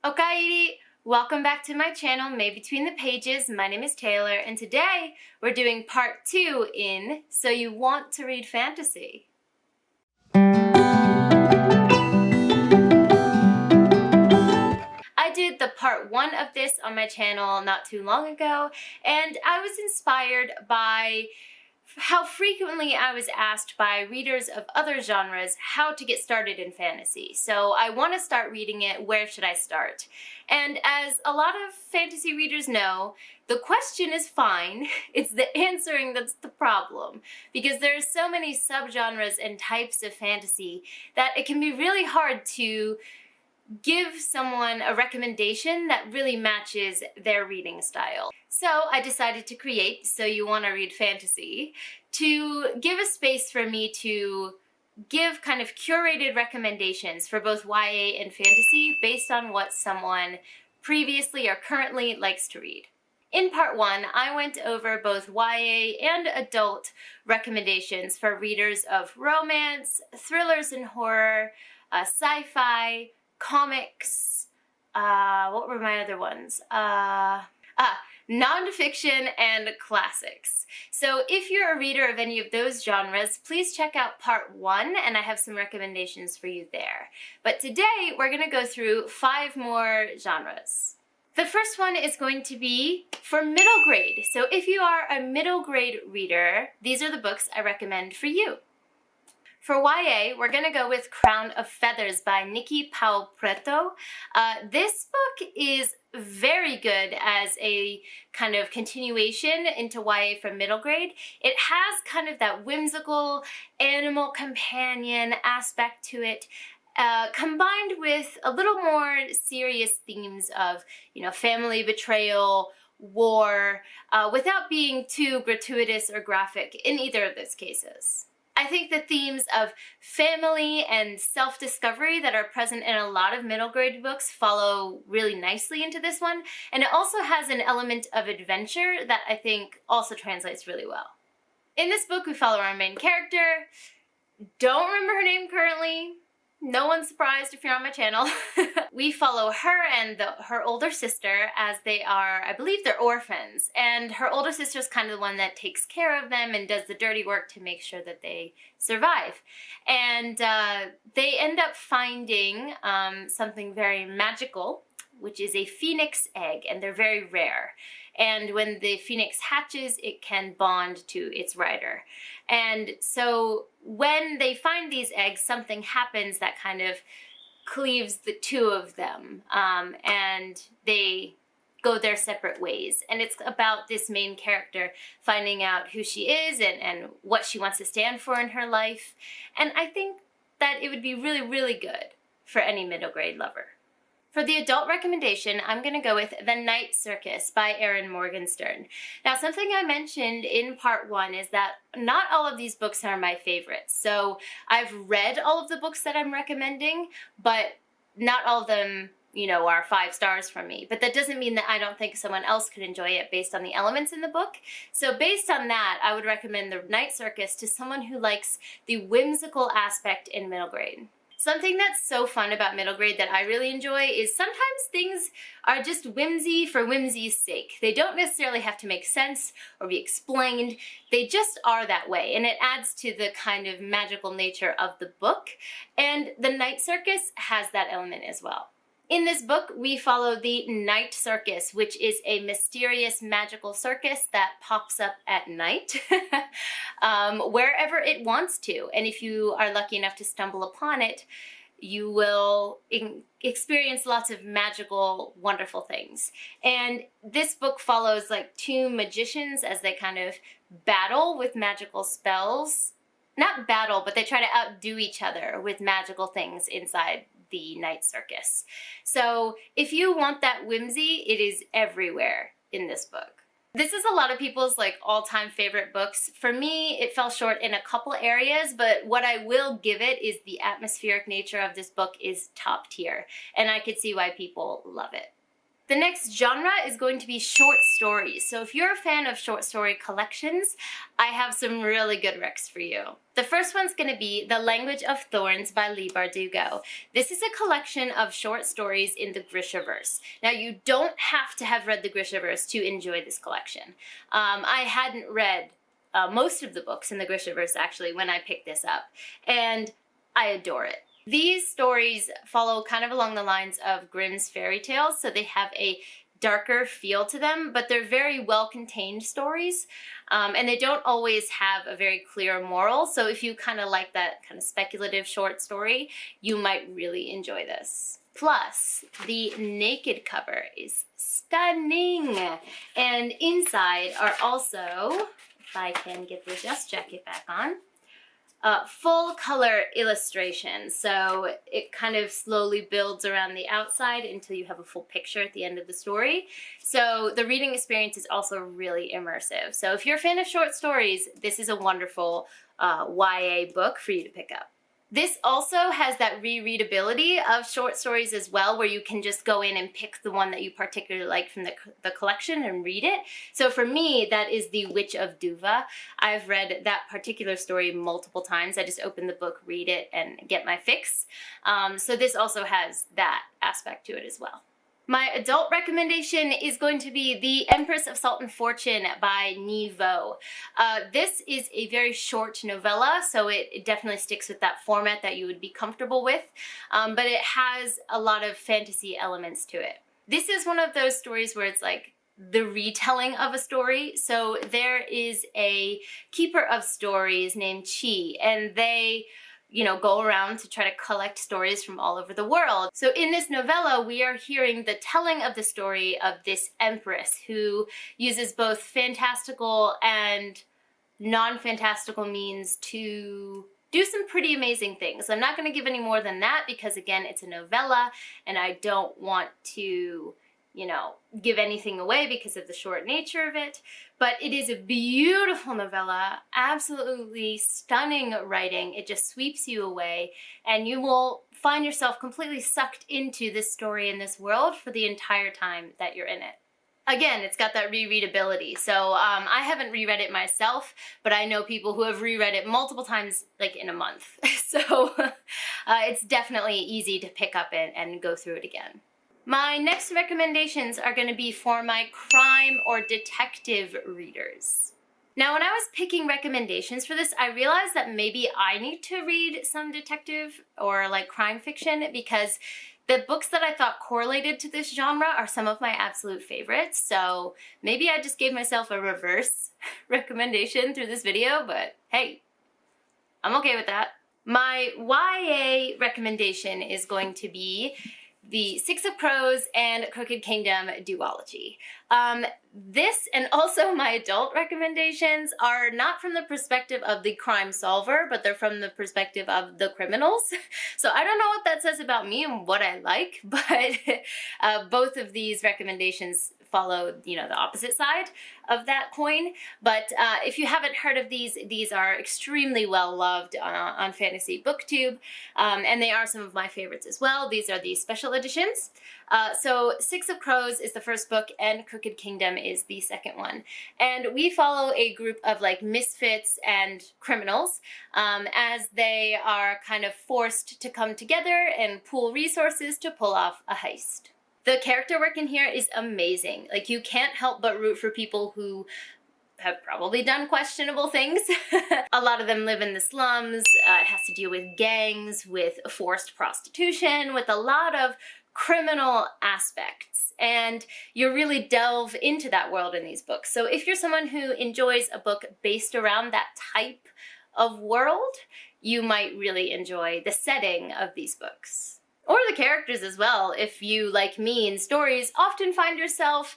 Okairi! Welcome back to my channel, May Between the Pages. My name is Taylor, and today we're doing part 2 in So You Want to Read Fantasy. I did the part 1 of this on my channel not too long ago, and I was inspired by how frequently I was asked by readers of other genres how to get started in fantasy. So I want to start reading it. Where should I start? And as a lot of fantasy readers know, the question is fine. It's the answering that's the problem, because there are so many subgenres and types of fantasy that it can be really hard to give someone a recommendation that really matches their reading style. So I decided to create So You Want to Read Fantasy to give a space for me to give kind of curated recommendations for both YA and fantasy based on what someone previously or currently likes to read. In part 1, I went over both YA and adult recommendations for readers of romance, thrillers and horror, sci-fi, comics, what were my other ones? Nonfiction and classics. So if you're a reader of any of those genres, please check out part 1 and I have some recommendations for you there. But today we're going to go through 5 more genres. The first one is going to be for middle grade. So if you are a middle grade reader, these are the books I recommend for you. For YA, we're going to go with Crown of Feathers by Nikki Powell-Preto. This book is very good as a kind of continuation into YA for middle grade. It has kind of that whimsical animal companion aspect to it, combined with a little more serious themes of, family betrayal, war, without being too gratuitous or graphic in either of those cases. I think the themes of family and self-discovery that are present in a lot of middle grade books follow really nicely into this one, and it also has an element of adventure that I think also translates really well. In this book, we follow our main character. Don't remember her name currently. No one's surprised if you're on my channel. We follow her and her older sister as they are, I believe they're orphans, and her older sister's kind of the one that takes care of them and does the dirty work to make sure that they survive. And they end up finding something very magical, which is a phoenix egg, and they're very rare. And when the phoenix hatches, it can bond to its rider. And so when they find these eggs, something happens that kind of cleaves the two of them, and they go their separate ways. And it's about this main character finding out who she is and what she wants to stand for in her life. And I think that it would be really, really good for any middle grade lover. For the adult recommendation, I'm going to go with The Night Circus by Erin Morgenstern. Now, something I mentioned in part 1 is that not all of these books are my favorites. So I've read all of the books that I'm recommending, but not all of them, are 5 stars from me. But that doesn't mean that I don't think someone else could enjoy it based on the elements in the book. So based on that, I would recommend The Night Circus to someone who likes the whimsical aspect in middle grade. Something that's so fun about middle grade that I really enjoy is sometimes things are just whimsy for whimsy's sake. They don't necessarily have to make sense or be explained. They just are that way, and it adds to the kind of magical nature of the book. And The Night Circus has that element as well. In this book, we follow the Night Circus, which is a mysterious magical circus that pops up at night wherever it wants to. And if you are lucky enough to stumble upon it, you will experience lots of magical, wonderful things. And this book follows like 2 magicians as they kind of battle with magical spells. Not battle, but they try to outdo each other with magical things inside the Night Circus. So if you want that whimsy, it is everywhere in this book. This is a lot of people's all-time favorite books. For me, it fell short in a couple areas, but what I will give it is the atmospheric nature of this book is top tier, and I could see why people love it. The next genre is going to be short stories. So if you're a fan of short story collections, I have some really good recs for you. The first one's going to be The Language of Thorns by Leigh Bardugo. This is a collection of short stories in the Grishaverse. Now, you don't have to have read the Grishaverse to enjoy this collection. I hadn't read most of the books in the Grishaverse, actually, when I picked this up, and I adore it. These stories follow kind of along the lines of Grimm's fairy tales, so they have a darker feel to them, but they're very well-contained stories, and they don't always have a very clear moral, so if you kind of like that kind of speculative short story, you might really enjoy this. Plus, the naked cover is stunning, and inside are also, if I can get the dust jacket back on, full color illustrations. So it kind of slowly builds around the outside until you have a full picture at the end of the story. So the reading experience is also really immersive. So if you're a fan of short stories, this is a wonderful YA book for you to pick up. This also has that rereadability of short stories as well, where you can just go in and pick the one that you particularly like from the collection and read it. So for me, that is The Witch of Duva. I've read that particular story multiple times. I just open the book, read it, and get my fix. So this also has that aspect to it as well. My adult recommendation is going to be The Empress of Salt and Fortune by Nhi Vo. This is a very short novella, so it definitely sticks with that format that you would be comfortable with, but it has a lot of fantasy elements to it. This is one of those stories where it's like the retelling of a story. So there is a keeper of stories named Chi, and they go around to try to collect stories from all over the world. So in this novella, we are hearing the telling of the story of this empress who uses both fantastical and non-fantastical means to do some pretty amazing things. I'm not going to give any more than that because, again, it's a novella and I don't want to give anything away because of the short nature of it, but it is a beautiful novella, absolutely stunning writing. It just sweeps you away, and you will find yourself completely sucked into this story and this world for the entire time that you're in it. Again, it's got that rereadability, so I haven't reread it myself, but I know people who have reread it multiple times, like in a month, so it's definitely easy to pick up and go through it again. My next recommendations are going to be for my crime or detective readers. Now, when I was picking recommendations for this, I realized that maybe I need to read some detective or like crime fiction because the books that I thought correlated to this genre are some of my absolute favorites. So maybe I just gave myself a reverse recommendation through this video, but hey, I'm okay with that. My YA recommendation is going to be The Six of Crows and Crooked Kingdom duology. This and also my adult recommendations are not from the perspective of the crime solver, but they're from the perspective of the criminals. So I don't know what that says about me and what I like, but both of these recommendations follow, the opposite side of that coin. But if you haven't heard of these are extremely well loved on Fantasy BookTube, and they are some of my favorites as well. These are the special editions. So Six of Crows is the first book, and Crooked Kingdom is the second one. And we follow a group of like misfits and criminals as they are kind of forced to come together and pool resources to pull off a heist. The character work in here is amazing. Like, you can't help but root for people who have probably done questionable things. A lot of them live in the slums. It has to deal with gangs, with forced prostitution, with a lot of criminal aspects. And you really delve into that world in these books. So if you're someone who enjoys a book based around that type of world, you might really enjoy the setting of these books. Or the characters as well. If you, like me in stories, often find yourself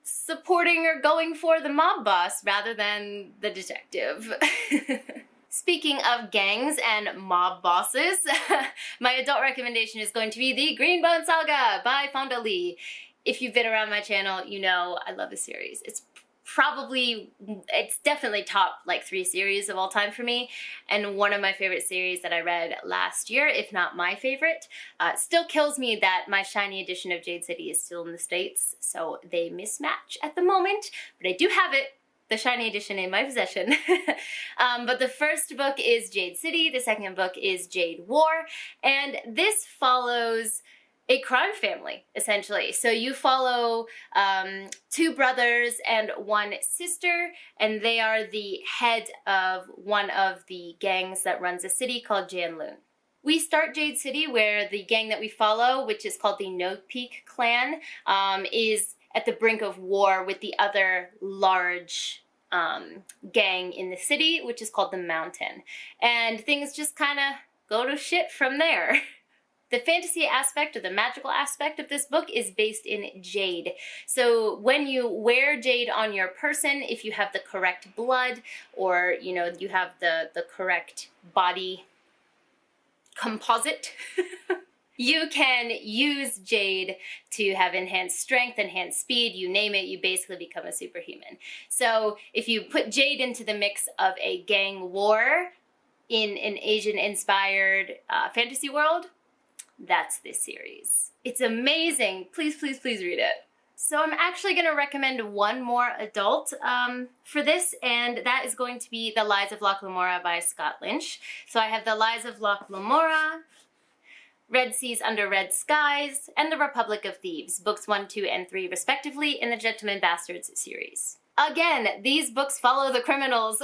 supporting or going for the mob boss rather than the detective. Speaking of gangs and mob bosses, my adult recommendation is going to be The Greenbone Saga by Fonda Lee. If you've been around my channel, you know I love this series. It's it's definitely top like 3 series of all time for me, and one of my favorite series that I read last year, if not my favorite. Still kills me that my shiny edition of Jade City is still in the States, so they mismatch at the moment, but I do have it, the shiny edition, in my possession. But the first book is Jade City, the second book is Jade War, and this follows a crime family, essentially. So you follow 2 brothers and 1 sister, and they are the head of one of the gangs that runs a city called Janloon. We start Jade City where the gang that we follow, which is called the No Peak Clan, is at the brink of war with the other large gang in the city, which is called the Mountain. And things just kind of go to shit from there. The fantasy aspect, or the magical aspect of this book, is based in jade. So when you wear jade on your person, if you have the correct blood, or you have the correct body composite, you can use jade to have enhanced strength, enhanced speed, you name it, you basically become a superhuman. So if you put jade into the mix of a gang war in an Asian-inspired fantasy world, that's this series. It's amazing. Please, please, please read it. So I'm actually going to recommend one more adult for this, and that is going to be The Lies of Locke Lamora by Scott Lynch. So I have The Lies of Locke Lamora, Red Seas Under Red Skies, and The Republic of Thieves, books 1, 2, and 3 respectively in the Gentleman Bastards series. Again, these books follow the criminals.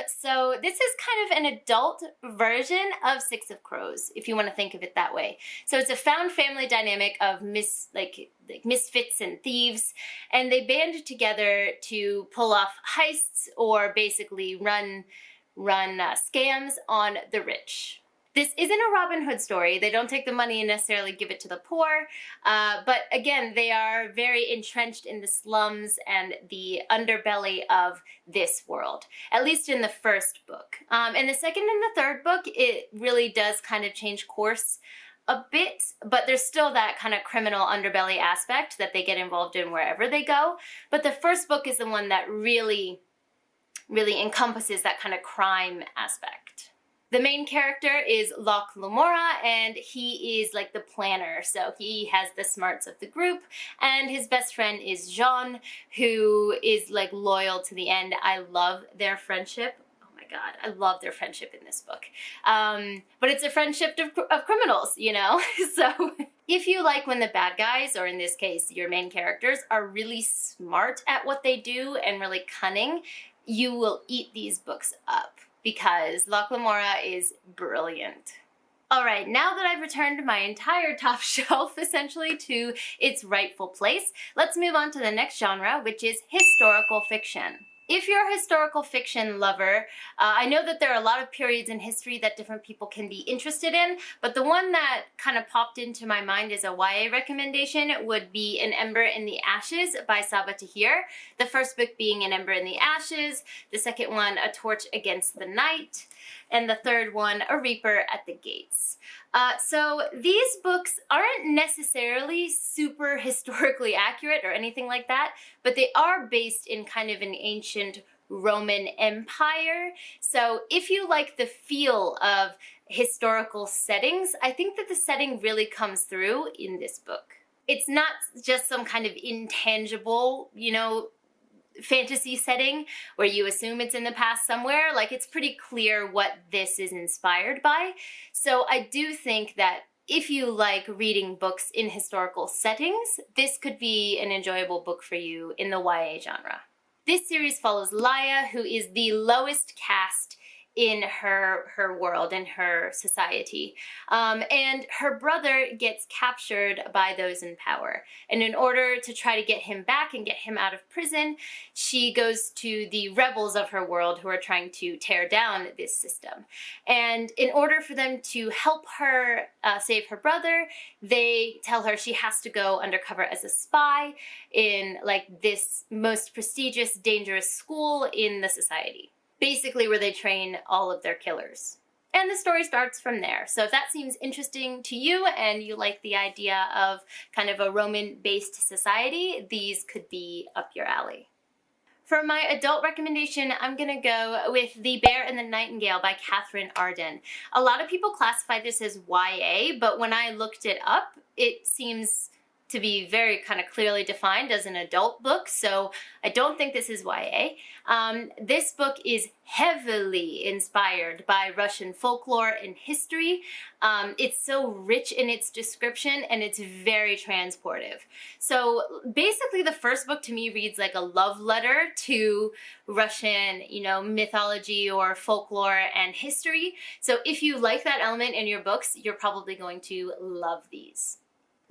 So this is kind of an adult version of Six of Crows, if you want to think of it that way. So it's a found family dynamic of misfits and thieves, and they band together to pull off heists or basically run scams on the rich. This isn't a Robin Hood story. They don't take the money and necessarily give it to the poor. But again, they are very entrenched in the slums and the underbelly of this world, at least in the first book. In the second and the third book, it really does kind of change course a bit, but there's still that kind of criminal underbelly aspect that they get involved in wherever they go. But the first book is the one that really encompasses that kind of crime aspect. The main character is Locke Lamora, and he is like the planner, so he has the smarts of the group, and his best friend is Jean, who is like loyal to the end. I love their friendship. Oh my god, I love their friendship in this book. But it's a friendship of criminals, So if you like when the bad guys, or in this case, your main characters, are really smart at what they do and really cunning, you will eat these books up, because Locke Lamora is brilliant. All right, now that I've returned my entire top shelf, essentially, to its rightful place, let's move on to the next genre, which is historical fiction. If you're a historical fiction lover, I know that there are a lot of periods in history that different people can be interested in, but the one that kind of popped into my mind as a YA recommendation would be An Ember in the Ashes by Sabaa Tahir. The first book being An Ember in the Ashes, the second one, A Torch Against the Night, and the third one, A Reaper at the Gates. So these books aren't necessarily super historically accurate or anything like that, but they are based in kind of an ancient Roman Empire. So if you like the feel of historical settings, I think that the setting really comes through in this book. It's not just some kind of intangible, fantasy setting where you assume it's in the past somewhere. Like, it's pretty clear what this is inspired by. So I do think that if you like reading books in historical settings, this could be an enjoyable book for you in the YA genre. This series follows Laia, who is the lowest caste in her world, in her society. And her brother gets captured by those in power. And in order to try to get him back and get him out of prison, she goes to the rebels of her world who are trying to tear down this system. And in order for them to help her save her brother, they tell her she has to go undercover as a spy in like this most prestigious, dangerous school in the society. Basically where they train all of their killers. And the story starts from there. So if that seems interesting to you and you like the idea of kind of a Roman-based society, these could be up your alley. For my adult recommendation, I'm gonna go with The Bear and the Nightingale by Catherine Arden. A lot of people classify this as YA, but when I looked it up, it seems to be very kind of clearly defined as an adult book, so I don't think this is YA. This book is heavily inspired by Russian folklore and history. It's so rich in its description and it's very transportive. So basically the first book to me reads like a love letter to Russian, mythology or folklore and history. So if you like that element in your books, you're probably going to love these.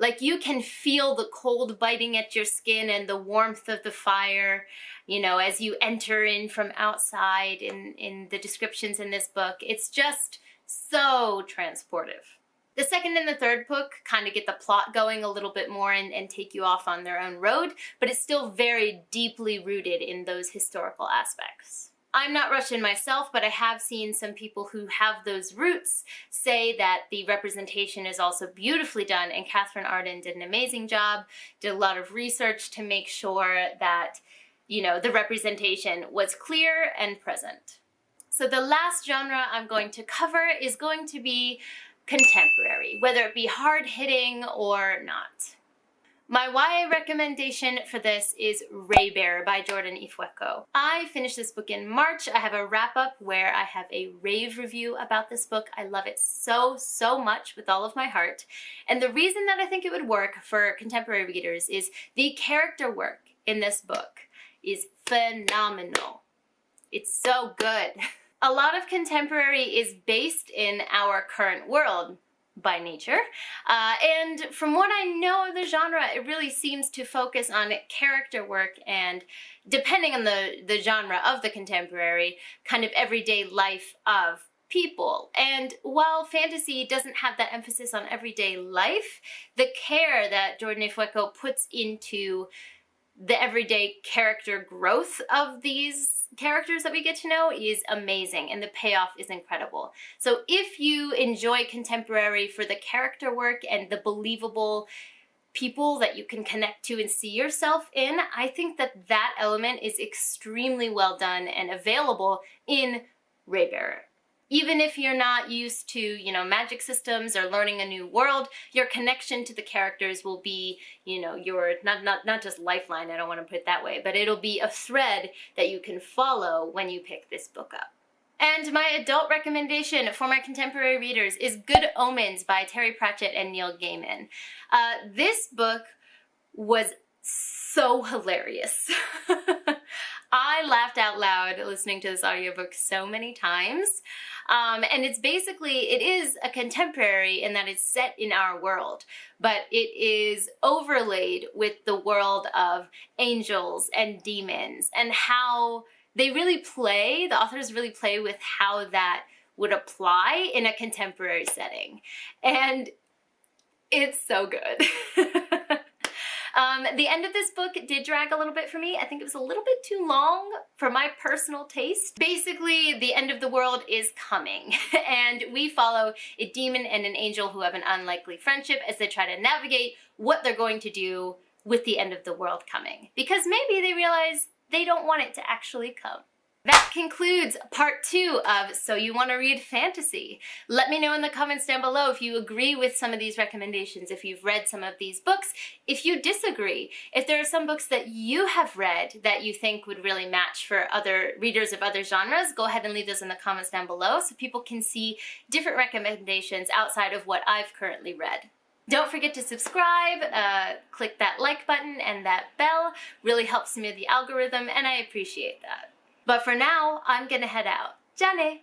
Like, you can feel the cold biting at your skin and the warmth of the fire, as you enter in from outside in the descriptions in this book. It's just so transportive. The second and the third book kind of get the plot going a little bit more and take you off on their own road, but it's still very deeply rooted in those historical aspects. I'm not Russian myself, but I have seen some people who have those roots say that the representation is also beautifully done, and Catherine Arden did an amazing job, did a lot of research to make sure that, the representation was clear and present. So the last genre I'm going to cover is going to be contemporary, whether it be hard-hitting or not. My YA recommendation for this is Ray Bear by Jordan Ifueko. I finished this book in March. I have a wrap-up where I have a rave review about this book. I love it so, so much with all of my heart. And the reason that I think it would work for contemporary readers is the character work in this book is phenomenal. It's so good. A lot of contemporary is based in our current world, by nature. And from what I know of the genre, it really seems to focus on character work and, depending on the genre of the contemporary, kind of everyday life of people. And while fantasy doesn't have that emphasis on everyday life, the care that Jordan Ifueko puts into the everyday character growth of these characters that we get to know is amazing, and the payoff is incredible. So if you enjoy contemporary for the character work and the believable people that you can connect to and see yourself in, I think that that element is extremely well done and available in Ray Bear. Even if you're not used to, magic systems or learning a new world, your connection to the characters will be, your, not just lifeline, I don't want to put it that way, but it'll be a thread that you can follow when you pick this book up. And my adult recommendation for my contemporary readers is Good Omens by Terry Pratchett and Neil Gaiman. This book was so hilarious. I laughed out loud listening to this audiobook so many times. And it is a contemporary in that it's set in our world, but it is overlaid with the world of angels and demons and how the authors really play with how that would apply in a contemporary setting. And it's so good. The end of this book did drag a little bit for me. I think it was a little bit too long for my personal taste. Basically, the end of the world is coming, and we follow a demon and an angel who have an unlikely friendship as they try to navigate what they're going to do with the end of the world coming. Because maybe they realize they don't want it to actually come. That concludes part 2 of So You Want to Read Fantasy. Let me know in the comments down below if you agree with some of these recommendations, if you've read some of these books, if you disagree, if there are some books that you have read that you think would really match for other readers of other genres, go ahead and leave those in the comments down below so people can see different recommendations outside of what I've currently read. Don't forget to subscribe, click that like button and that bell. Really helps me with the algorithm, and I appreciate that. But for now, I'm gonna head out. Jane!